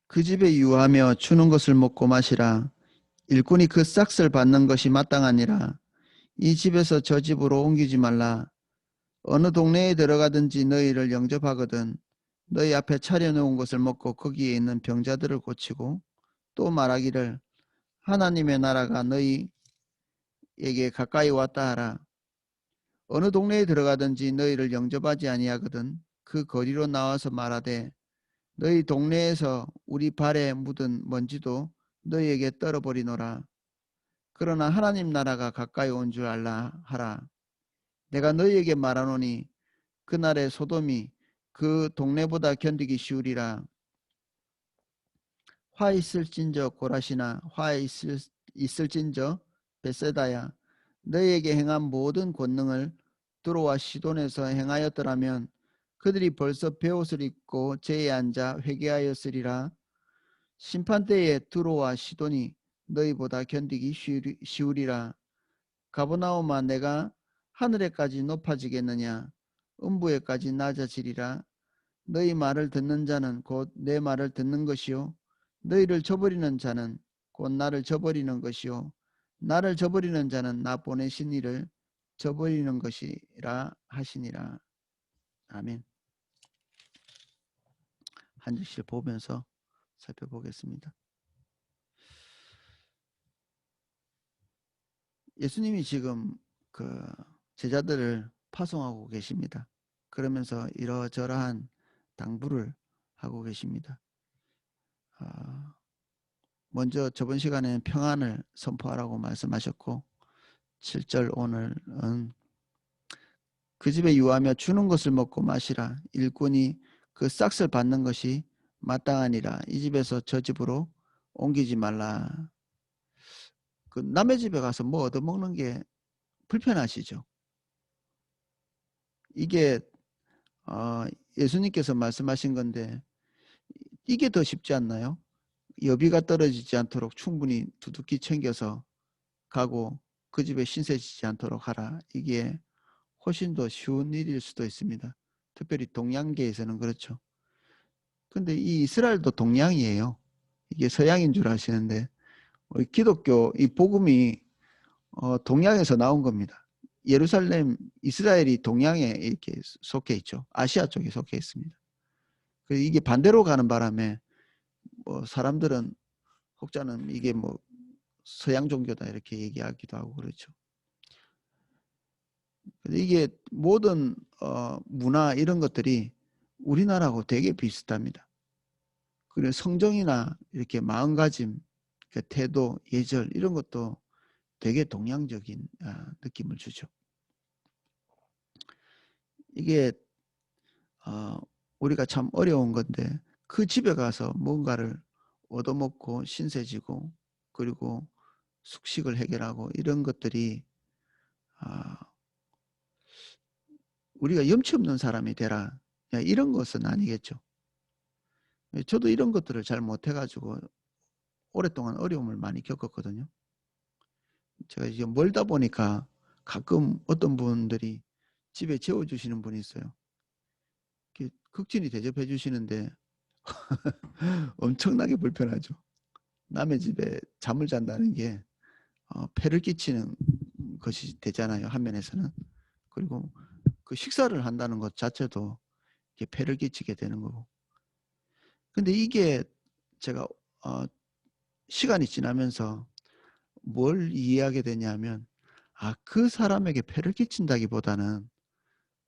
그 집에 유하며 주는 것을 먹고 마시라. 일꾼이 그 싹을 받는 것이 마땅하니라. 이 집에서 저 집으로 옮기지 말라. 어느 동네에 들어가든지 너희를 영접하거든 너희 앞에 차려놓은 것을 먹고 거기에 있는 병자들을 고치고 또 말하기를 하나님의 나라가 너희에게 가까이 왔다 하라. 어느 동네에 들어가든지 너희를 영접하지 아니하거든 그 거리로 나와서 말하되 너희 동네에서 우리 발에 묻은 먼지도 너희에게 떨어버리노라. 그러나 하나님 나라가 가까이 온 줄 알라 하라. 내가 너희에게 말하노니 그날의 소돔이 그 동네보다 견디기 쉬우리라. 화 있을진저 고라시나 화 있을진저 베세다야 너희에게 행한 모든 권능을 두로와 시돈에서 행하였더라면 그들이 벌써 베옷을 입고 제에 앉아 회개하였으리라. 심판때에 두로와 시돈이 너희보다 견디기 쉬우리라. 가버나움아 내가 하늘에까지 높아지겠느냐 음부에까지 낮아지리라. 너희 말을 듣는 자는 곧 내 말을 듣는 것이요 너희를 저버리는 자는 곧 나를 저버리는 것이요 나를 저버리는 자는 나 보내신 이를 저버리는 것이라 하시니라. 아멘. 한 절씩 보면서 살펴보겠습니다. 예수님이 지금 그 제자들을 파송하고 계십니다. 그러면서 이러저러한 당부를 하고 계십니다. 먼저 저번 시간에는 평안을 선포하라고 말씀하셨고 7절 오늘은 그 집에 유하며 주는 것을 먹고 마시라. 일꾼이 그 싹을 받는 것이 마땅하니라. 이 집에서 저 집으로 옮기지 말라. 그 남의 집에 가서 뭐 얻어먹는 게 불편하시죠. 이게 예수님께서 말씀하신 건데 이게 더 쉽지 않나요? 여비가 떨어지지 않도록 충분히 두둑히 챙겨서 가고 그 집에 신세지지 않도록 하라. 이게 훨씬 더 쉬운 일일 수도 있습니다. 특별히 동양계에서는 그렇죠. 근데 이 이스라엘도 동양이에요. 이게 서양인 줄 아시는데 기독교 이 복음이 동양에서 나온 겁니다. 예루살렘 이스라엘이 동양에 이렇게 속해 있죠. 아시아 쪽에 속해 있습니다. 이게 반대로 가는 바람에 사람들은 혹자는 이게 뭐 서양 종교다 이렇게 얘기하기도 하고 그렇죠. 이게 모든 문화 이런 것들이 우리나라하고 되게 비슷합니다. 그리고 성정이나 이렇게 마음가짐, 태도, 예절 이런 것도 되게 동양적인 느낌을 주죠. 이게 우리가 참 어려운 건데 그 집에 가서 뭔가를 얻어먹고 신세지고 그리고 숙식을 해결하고 이런 것들이 우리가 염치 없는 사람이 되라 이런 것은 아니겠죠. 저도 이런 것들을 잘 못해가지고 오랫동안 어려움을 많이 겪었거든요. 제가 이제 멀다 보니까 가끔 어떤 분들이 집에 재워주시는 분이 있어요. 극진히 대접해 주시는데 엄청나게 불편하죠. 남의 집에 잠을 잔다는 게 폐를 끼치는 것이 되잖아요. 한면에서는. 그리고 그 식사를 한다는 것 자체도 폐를 끼치게 되는 거고. 근데 이게 제가 시간이 지나면서 뭘 이해하게 되냐면 그 사람에게 폐를 끼친다기보다는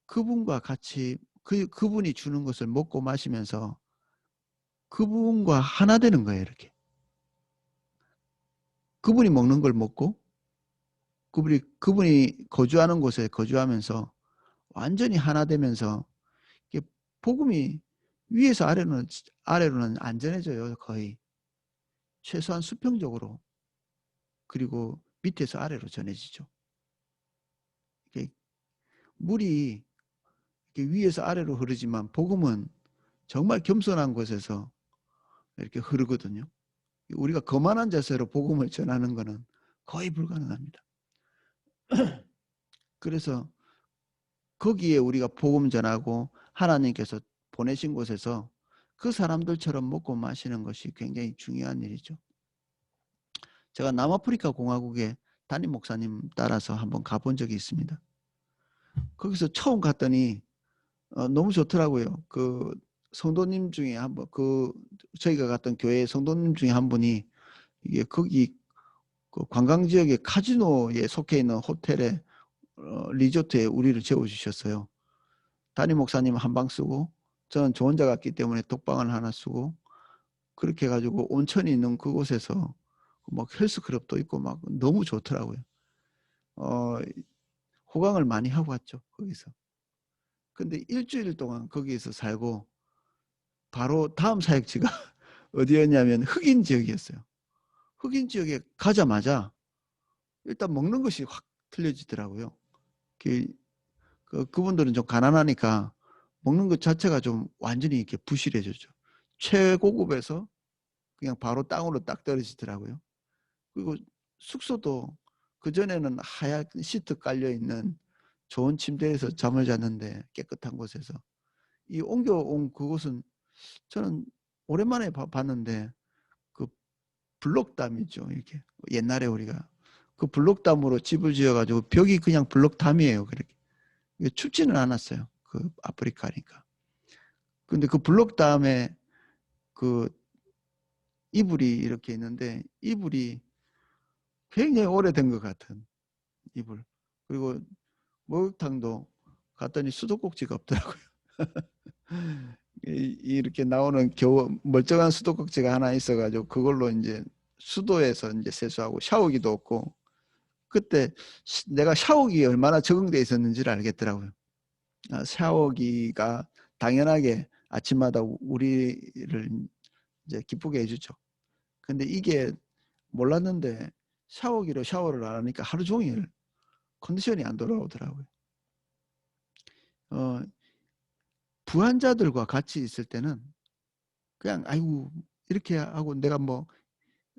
그분과 같이 그분이 주는 것을 먹고 마시면서 그분과 하나 되는 거예요. 이렇게. 그분이 먹는 걸 먹고 그분이 거주하는 곳에 거주하면서 완전히 하나 되면서 복음이 위에서 아래로는 안전해져요. 거의. 최소한 수평적으로. 그리고 밑에서 아래로 전해지죠. 물이 위에서 아래로 흐르지만 복음은 정말 겸손한 곳에서 이렇게 흐르거든요. 우리가 거만한 자세로 복음을 전하는 것은 거의 불가능합니다. 그래서 거기에 우리가 복음 전하고 하나님께서 보내신 곳에서 그 사람들처럼 먹고 마시는 것이 굉장히 중요한 일이죠. 제가 남아프리카 공화국에 담임 목사님 따라서 한번 가본 적이 있습니다. 거기서 처음 갔더니 너무 좋더라고요. 그 성도님 중에 한 분, 저희가 갔던 교회 성도님 중에 한 분이 이게 거기 그 관광 지역의 카지노에 속해 있는 호텔에 리조트에 우리를 재워주셨어요. 담임 목사님 한 방 쓰고 저는 저 혼자 갔기 때문에 독방을 하나 쓰고 그렇게 해가지고 온천이 있는 그곳에서 막 헬스클럽도 있고 막 너무 좋더라고요. 어, 호강을 많이 하고 왔죠. 거기서. 근데 일주일 동안 거기에서 살고 바로 다음 사역지가 어디였냐면 흑인 지역이었어요. 흑인 지역에 가자마자 일단 먹는 것이 확 틀려지더라고요. 그분들은 좀 가난하니까 먹는 것 자체가 좀 완전히 이렇게 부실해졌죠. 최고급에서 그냥 바로 땅으로 딱 떨어지더라고요. 그리고 숙소도 그전에는 하얀 시트 깔려 있는 좋은 침대에서 잠을 잤는데 깨끗한 곳에서 이 옮겨온 그곳은 저는 오랜만에 봤는데 그 블록담이죠. 이렇게 옛날에 우리가 그 블록담으로 집을 지어가지고 벽이 그냥 블록담이에요. 그렇게 춥지는 않았어요. 그 아프리카니까. 근데 그 블록담에 그 이불이 이렇게 있는데 이불이 굉장히 오래된 것 같은 이불. 그리고 목욕탕도 갔더니 수도꼭지가 없더라고요. 이렇게 나오는 겨우 멀쩡한 수도꼭지가 하나 있어가지고 그걸로 이제 수도에서 이제 세수하고 샤워기도 없고 그때 내가 샤워기에 얼마나 적응돼 있었는지를 알겠더라고요. 샤워기가 당연하게 아침마다 우리를 이제 기쁘게 해주죠. 근데 이게 몰랐는데 샤워기로 샤워를 안 하니까 하루 종일 컨디션이 안 돌아오더라고요. 어, 부한자들과 같이 있을 때는 그냥 아이고 이렇게 하고 내가 뭐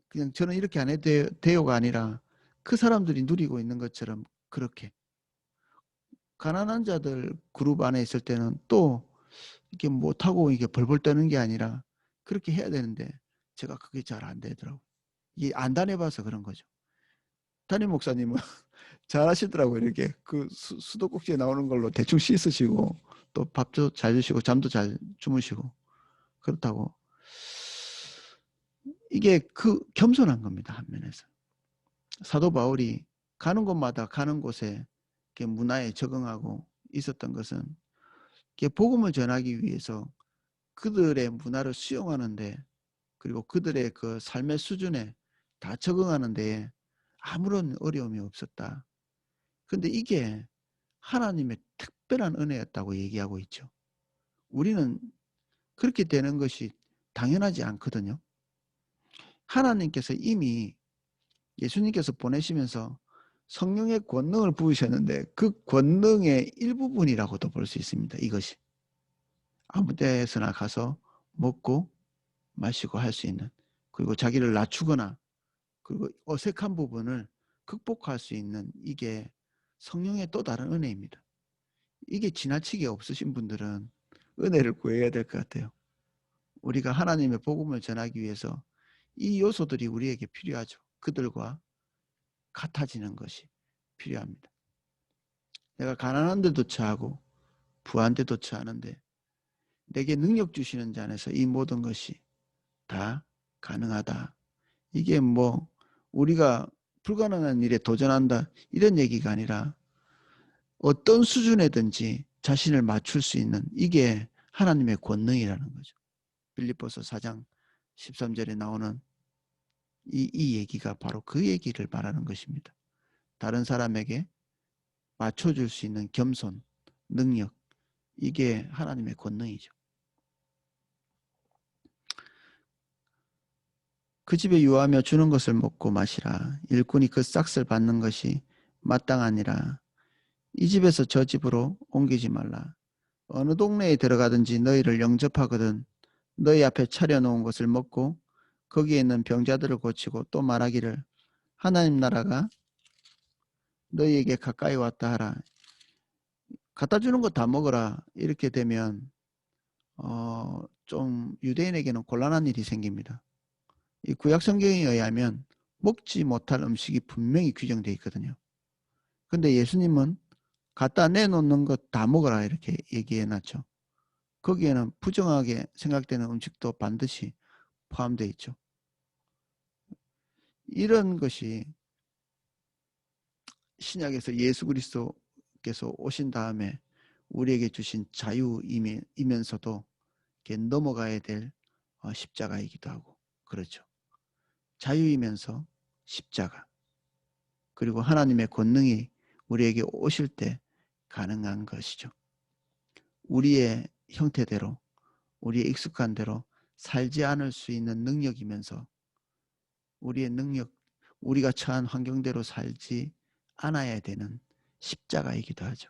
그냥 저는 이렇게 안 해도 돼요가 아니라 그 사람들이 누리고 있는 것처럼 그렇게 가난한 자들 그룹 안에 있을 때는 또 이렇게 못하고 이게 벌벌 떠는 게 아니라 그렇게 해야 되는데 제가 그게 잘 안 되더라고요. 이게 안 다녀봐서 그런 거죠. 담임 목사님은 잘 하시더라고요. 이렇게 그 수도꼭지에 나오는 걸로 대충 씻으시고 또 밥도 잘 주시고 잠도 잘 주무시고 그렇다고 이게 그 겸손한 겁니다. 한면에서. 사도 바울이 가는 곳마다 가는 곳에 문화에 적응하고 있었던 것은 복음을 전하기 위해서 그들의 문화를 수용하는데 그리고 그들의 그 삶의 수준에 다 적응하는 데 아무런 어려움이 없었다. 근데 이게 하나님의 특별한 은혜였다고 얘기하고 있죠. 우리는 그렇게 되는 것이 당연하지 않거든요. 하나님께서 이미 예수님께서 보내시면서 성령의 권능을 부으셨는데 그 권능의 일부분이라고도 볼 수 있습니다. 이것이 아무 데서나 가서 먹고 마시고 할 수 있는 그리고 자기를 낮추거나 그리고 어색한 부분을 극복할 수 있는 이게 성령의 또 다른 은혜입니다. 이게 지나치게 없으신 분들은 은혜를 구해야 될 것 같아요. 우리가 하나님의 복음을 전하기 위해서 이 요소들이 우리에게 필요하죠. 그들과 같아지는 것이 필요합니다. 내가 가난한 데도 처하고 부한 데도 처하는데 내게 능력 주시는 자 안에서 이 모든 것이 다 가능하다. 이게 뭐 우리가 불가능한 일에 도전한다 이런 얘기가 아니라 어떤 수준에든지 자신을 맞출 수 있는 이게 하나님의 권능이라는 거죠. 빌립보서 4장 13절에 나오는 이 얘기가 바로 그 얘기를 말하는 것입니다. 다른 사람에게 맞춰줄 수 있는 겸손, 능력 이게 하나님의 권능이죠. 그 집에 유하며 주는 것을 먹고 마시라. 일꾼이 그 싹을 받는 것이 마땅하니라. 이 집에서 저 집으로 옮기지 말라. 어느 동네에 들어가든지 너희를 영접하거든 너희 앞에 차려놓은 것을 먹고 거기에 있는 병자들을 고치고 또 말하기를 하나님 나라가 너희에게 가까이 왔다 하라. 갖다 주는 거 다 먹어라. 이렇게 되면 좀 유대인에게는 곤란한 일이 생깁니다. 이 구약 성경에 의하면 먹지 못할 음식이 분명히 규정되어 있거든요. 근데 예수님은 갖다 내놓는 것 다 먹어라 이렇게 얘기해 놨죠. 거기에는 부정하게 생각되는 음식도 반드시 포함되어 있죠. 이런 것이 신약에서 예수 그리스도께서 오신 다음에 우리에게 주신 자유이면서도 넘어가야 될 십자가이기도 하고 그렇죠. 자유이면서 십자가 그리고 하나님의 권능이 우리에게 오실 때 가능한 것이죠. 우리의 형태대로 우리의 익숙한 대로 살지 않을 수 있는 능력이면서 우리의 능력, 우리가 처한 환경대로 살지 않아야 되는 십자가이기도 하죠.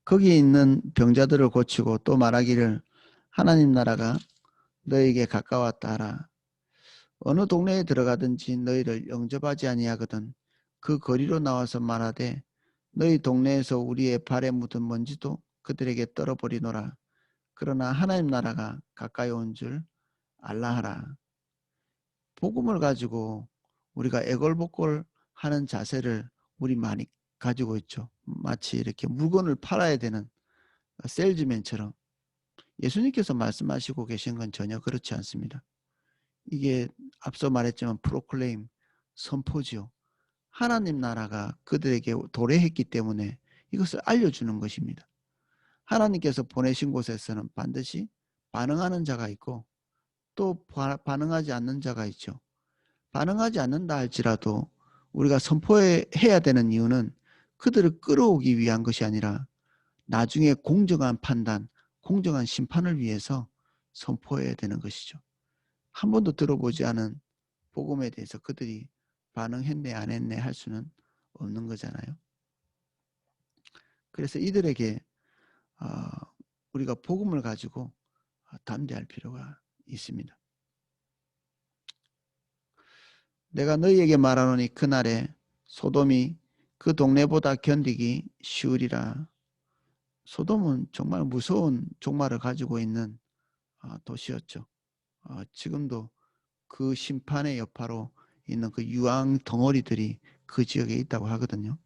거기 있는 병자들을 고치고 또 말하기를 하나님 나라가 너에게 가까웠다 하라. 어느 동네에 들어가든지 너희를 영접하지 아니하거든 그 거리로 나와서 말하되 너희 동네에서 우리의 발에 묻은 먼지도 그들에게 떨어버리노라. 그러나 하나님 나라가 가까이 온 줄 알라 하라. 복음을 가지고 우리가 애걸복걸 하는 자세를 우리 많이 가지고 있죠. 마치 이렇게 물건을 팔아야 되는 셀즈맨처럼. 예수님께서 말씀하시고 계신 건 전혀 그렇지 않습니다. 이게 앞서 말했지만 프로클레임, 선포지요. 하나님 나라가 그들에게 도래했기 때문에 이것을 알려주는 것입니다. 하나님께서 보내신 곳에서는 반드시 반응하는 자가 있고 또 반응하지 않는 자가 있죠. 반응하지 않는다 할지라도 우리가 선포해야 되는 이유는 그들을 끌어오기 위한 것이 아니라 나중에 공정한 판단, 공정한 심판을 위해서 선포해야 되는 것이죠. 한 번도 들어보지 않은 복음에 대해서 그들이 반응했네 안 했네 할 수는 없는 거잖아요. 그래서 이들에게 우리가 복음을 가지고 담대할 필요가 있습니다. 내가 너희에게 말하노니 그날에 소돔이 그 동네보다 견디기 쉬우리라. 소돔은 정말 무서운 종말을 가지고 있는 도시였죠. 지금도 그 심판의 여파로 있는 그 유황 덩어리들이 그 지역에 있다고 하거든요.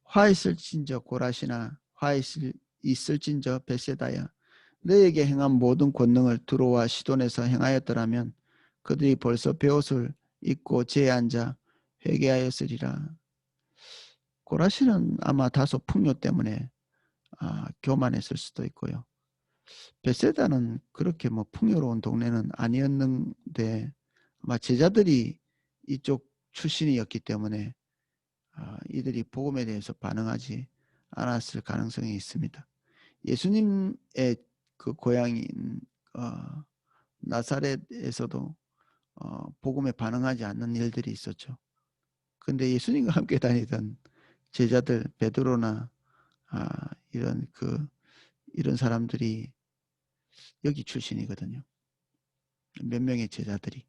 화 있을진저 고라시나 화 있을진저 벳세다야 너에게 행한 모든 권능을 두로와 시돈에서 행하였더라면 그들이 벌써 베옷을 입고 제에 앉아 회개하였으리라. 고라시는 아마 다소 풍요 때문에 교만했을 수도 있고요. 벳세다는 그렇게 뭐 풍요로운 동네는 아니었는데 아마 제자들이 이쪽 출신이었기 때문에 이들이 복음에 대해서 반응하지 않았을 가능성이 있습니다. 예수님의 그 고향인 나사렛에서도 복음에 반응하지 않는 일들이 있었죠. 근데 예수님과 함께 다니던 제자들 베드로나 이런 사람들이 여기 출신이거든요. 몇 명의 제자들이.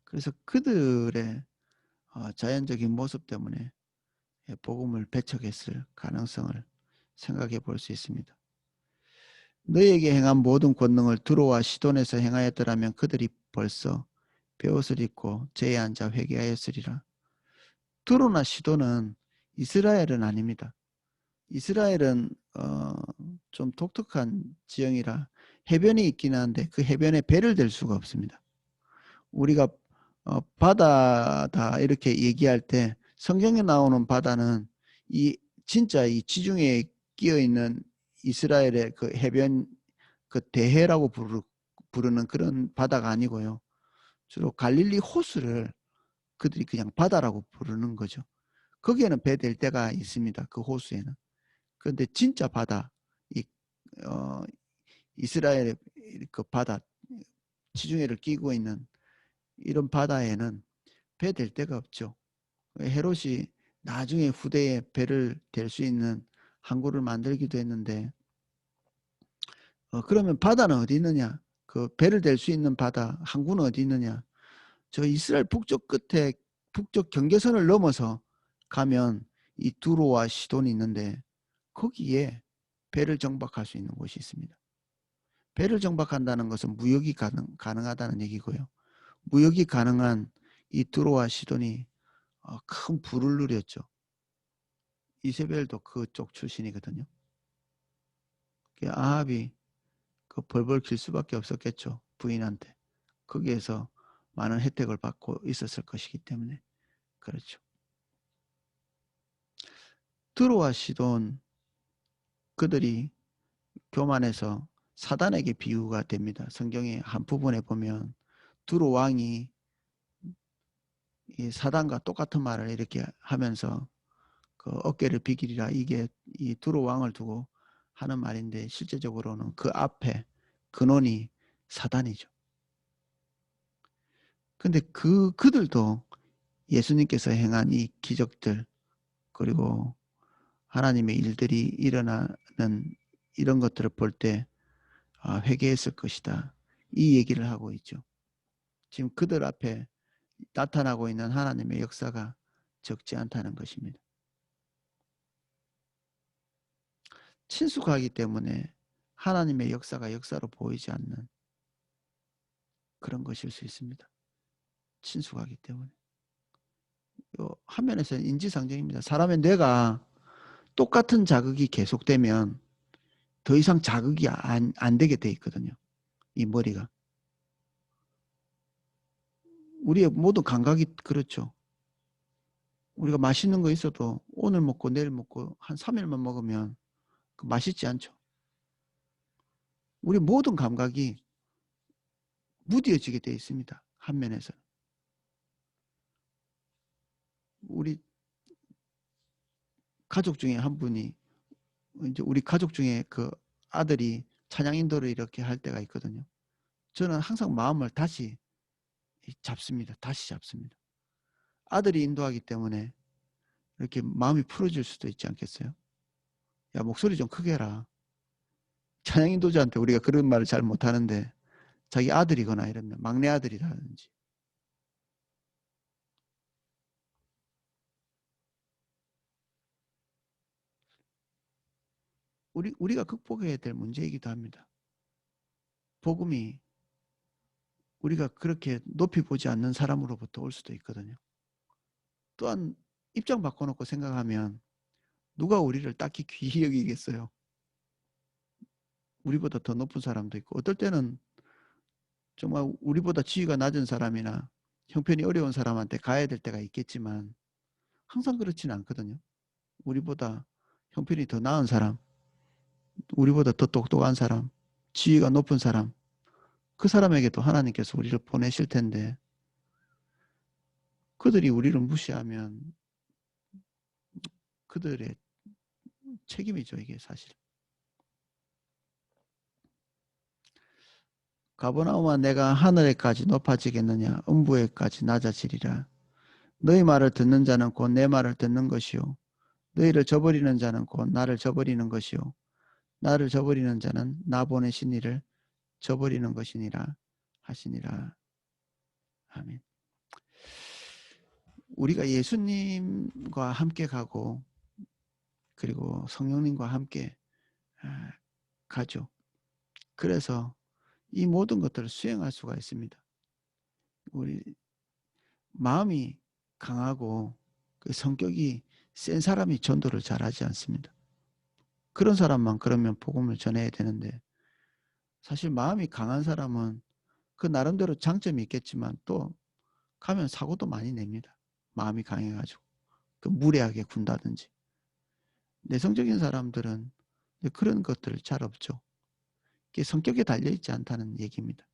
그래서 그들의 자연적인 모습 때문에 복음을 배척했을 가능성을 생각해 볼 수 있습니다. 너희에게 행한 모든 권능을 두로와 시돈에서 행하였더라면 그들이 벌써 베옷을 입고 제에 앉아 회개하였으리라. 두로나 시돈은 이스라엘은 아닙니다. 이스라엘은 좀 독특한 지형이라 해변이 있긴 한데 그 해변에 배를 댈 수가 없습니다. 우리가 바다다 이렇게 얘기할 때 성경에 나오는 바다는 진짜 이 지중해에 끼어 있는 이스라엘의 그 해변 그 대해라고 부르는 그런 바다가 아니고요. 주로 갈릴리 호수를 그들이 그냥 바다라고 부르는 거죠. 거기에는 배 댈 때가 있습니다. 그 호수에는. 그런데 진짜 바다, 어, 이스라엘의 그 바다, 지중해를 끼고 있는 이런 바다에는 배 댈 데가 없죠. 헤롯이 나중에 후대에 배를 댈 수 있는 항구를 만들기도 했는데 그러면 바다는 어디 있느냐? 그 배를 댈 수 있는 바다 항구는 어디 있느냐? 저 이스라엘 북쪽 끝에 북쪽 경계선을 넘어서 가면 이 두로와 시돈이 있는데 거기에 배를 정박할 수 있는 곳이 있습니다. 배를 정박한다는 것은 무역이 가능하다는 얘기고요. 무역이 가능한 이 두로와 시돈이 큰 부를 누렸죠. 이세벨도 그쪽 출신이거든요. 아합이 그 벌벌 길 수밖에 없었겠죠. 부인한테. 거기에서 많은 혜택을 받고 있었을 것이기 때문에 그렇죠. 두로와 시돈 그들이 교만해서 사단에게 비유가 됩니다. 성경의 한 부분에 보면 두로 왕이 이 사단과 똑같은 말을 이렇게 하면서 그 어깨를 비기리라 이게 이 두로 왕을 두고 하는 말인데 실제적으로는 그 앞에 근원이 사단이죠. 근데 그들도 예수님께서 행한 이 기적들 그리고 하나님의 일들이 일어나는 이런 것들을 볼 때 회개했을 것이다. 이 얘기를 하고 있죠. 지금 그들 앞에 나타나고 있는 하나님의 역사가 적지 않다는 것입니다. 친숙하기 때문에 하나님의 역사가 역사로 보이지 않는 그런 것일 수 있습니다. 친숙하기 때문에. 화면에서는 인지상정입니다. 사람의 뇌가 똑같은 자극이 계속되면 더 이상 자극이 안 되게 돼 있거든요. 이 머리가. 우리의 모든 감각이 그렇죠. 우리가 맛있는 거 있어도 오늘 먹고 내일 먹고 한 3일만 먹으면 맛있지 않죠. 우리 모든 감각이 무뎌지게 돼 있습니다. 한 면에서는. 우리 가족 중에 한 분이 이제 우리 가족 중에 그 아들이 찬양 인도를 이렇게 할 때가 있거든요. 저는 항상 마음을 다시 잡습니다. 다시 잡습니다. 아들이 인도하기 때문에 이렇게 마음이 풀어질 수도 있지 않겠어요? 야, 목소리 좀 크게 해라. 찬양 인도자한테 우리가 그런 말을 잘 못하는데 자기 아들이거나 이러면 막내 아들이라든지 우리가 극복해야 될 문제이기도 합니다. 복음이 우리가 그렇게 높이 보지 않는 사람으로부터 올 수도 있거든요. 또한 입장 바꿔놓고 생각하면 누가 우리를 딱히 귀히 여기겠어요. 우리보다 더 높은 사람도 있고 어떨 때는 정말 우리보다 지위가 낮은 사람이나 형편이 어려운 사람한테 가야 될 때가 있겠지만 항상 그렇지는 않거든요. 우리보다 형편이 더 나은 사람, 우리보다 더 똑똑한 사람, 지위가 높은 사람, 그 사람에게도 하나님께서 우리를 보내실 텐데 그들이 우리를 무시하면 그들의 책임이죠, 이게 사실. 가버나움아 내가 하늘에까지 높아지겠느냐 음부에까지 낮아지리라. 너희 말을 듣는 자는 곧 내 말을 듣는 것이요 너희를 저버리는 자는 곧 나를 저버리는 것이요 나를 저버리는 자는 나 보내신 이를 저버리는 것이니라 하시니라. 아멘. 우리가 예수님과 함께 가고 그리고 성령님과 함께 가죠. 그래서 이 모든 것들을 수행할 수가 있습니다. 우리 마음이 강하고 그 성격이 센 사람이 전도를 잘하지 않습니다. 그런 사람만 그러면 복음을 전해야 되는데 사실 마음이 강한 사람은 그 나름대로 장점이 있겠지만 또 가면 사고도 많이 냅니다. 마음이 강해가지고 그 무례하게 군다든지. 내성적인 사람들은 그런 것들 잘 없죠. 그게 성격에 달려있지 않다는 얘기입니다.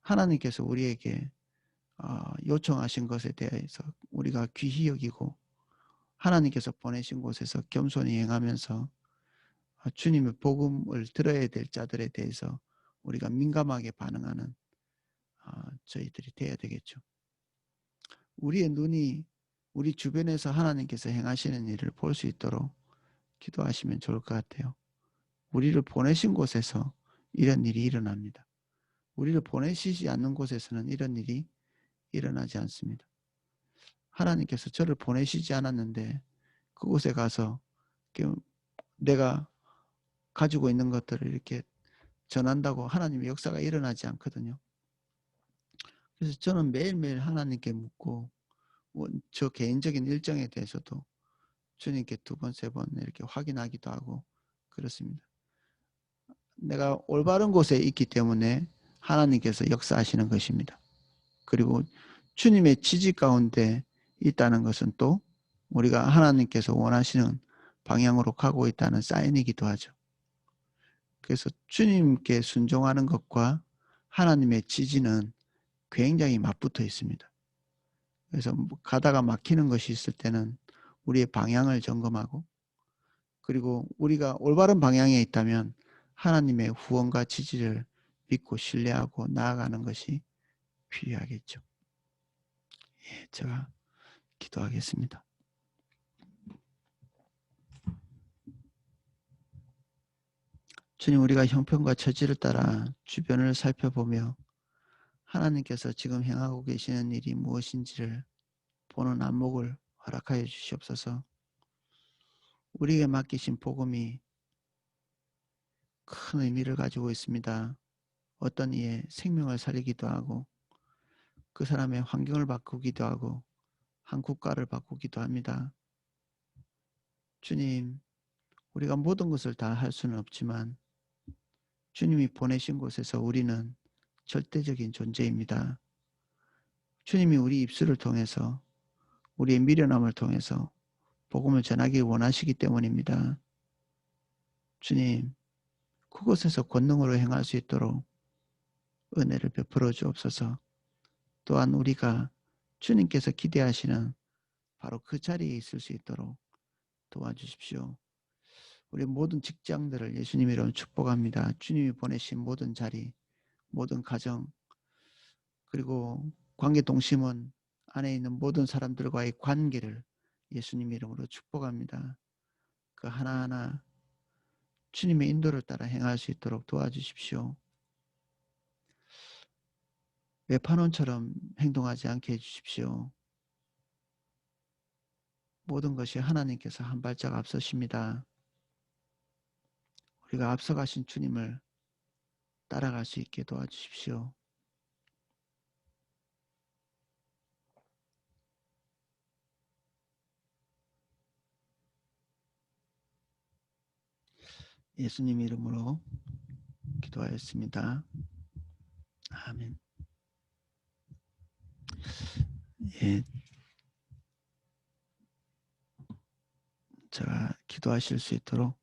하나님께서 우리에게 요청하신 것에 대해서 우리가 귀히 여기고 하나님께서 보내신 곳에서 겸손히 행하면서 주님의 복음을 들어야 될 자들에 대해서 우리가 민감하게 반응하는 저희들이 돼야 되겠죠. 우리의 눈이 우리 주변에서 하나님께서 행하시는 일을 볼 수 있도록 기도하시면 좋을 것 같아요. 우리를 보내신 곳에서 이런 일이 일어납니다. 우리를 보내시지 않는 곳에서는 이런 일이 일어나지 않습니다. 하나님께서 저를 보내시지 않았는데 그곳에 가서 내가 가지고 있는 것들을 이렇게 전한다고 하나님의 역사가 일어나지 않거든요. 그래서 저는 매일매일 하나님께 묻고 저 개인적인 일정에 대해서도 주님께 2번, 3번 이렇게 확인하기도 하고 그렇습니다. 내가 올바른 곳에 있기 때문에 하나님께서 역사하시는 것입니다. 그리고 주님의 지지 가운데 있다는 것은 또 우리가 하나님께서 원하시는 방향으로 가고 있다는 사인이기도 하죠. 그래서 주님께 순종하는 것과 하나님의 지지는 굉장히 맞붙어 있습니다. 그래서 가다가 막히는 것이 있을 때는 우리의 방향을 점검하고 그리고 우리가 올바른 방향에 있다면 하나님의 후원과 지지를 믿고 신뢰하고 나아가는 것이 필요하겠죠. 예, 제가 기도하겠습니다. 주님, 우리가 형편과 처지를 따라 주변을 살펴보며 하나님께서 지금 행하고 계시는 일이 무엇인지를 보는 안목을 허락하여 주시옵소서. 우리에게 맡기신 복음이 큰 의미를 가지고 있습니다. 어떤 이의 생명을 살리기도 하고 그 사람의 환경을 바꾸기도 하고 한 국가를 바꾸기도 합니다. 주님, 우리가 모든 것을 다 할 수는 없지만 주님이 보내신 곳에서 우리는 절대적인 존재입니다. 주님이 우리 입술을 통해서 우리의 미련함을 통해서 복음을 전하기 원하시기 때문입니다. 주님, 그곳에서 권능으로 행할 수 있도록 은혜를 베풀어 주옵소서. 또한 우리가 주님께서 기대하시는 바로 그 자리에 있을 수 있도록 도와주십시오. 우리 모든 직장들을 예수님 이름으로 축복합니다. 주님이 보내신 모든 자리, 모든 가정, 그리고 관계동심원 안에 있는 모든 사람들과의 관계를 예수님 이름으로 축복합니다. 그 하나하나 주님의 인도를 따라 행할 수 있도록 도와주십시오. 외판원처럼 행동하지 않게 해주십시오. 모든 것이 하나님께서 한 발짝 앞서십니다. 우리가 앞서가신 주님을 따라갈 수 있게 도와주십시오. 예수님 이름으로 기도하였습니다. 아멘. 예, 제가 기도하실 수 있도록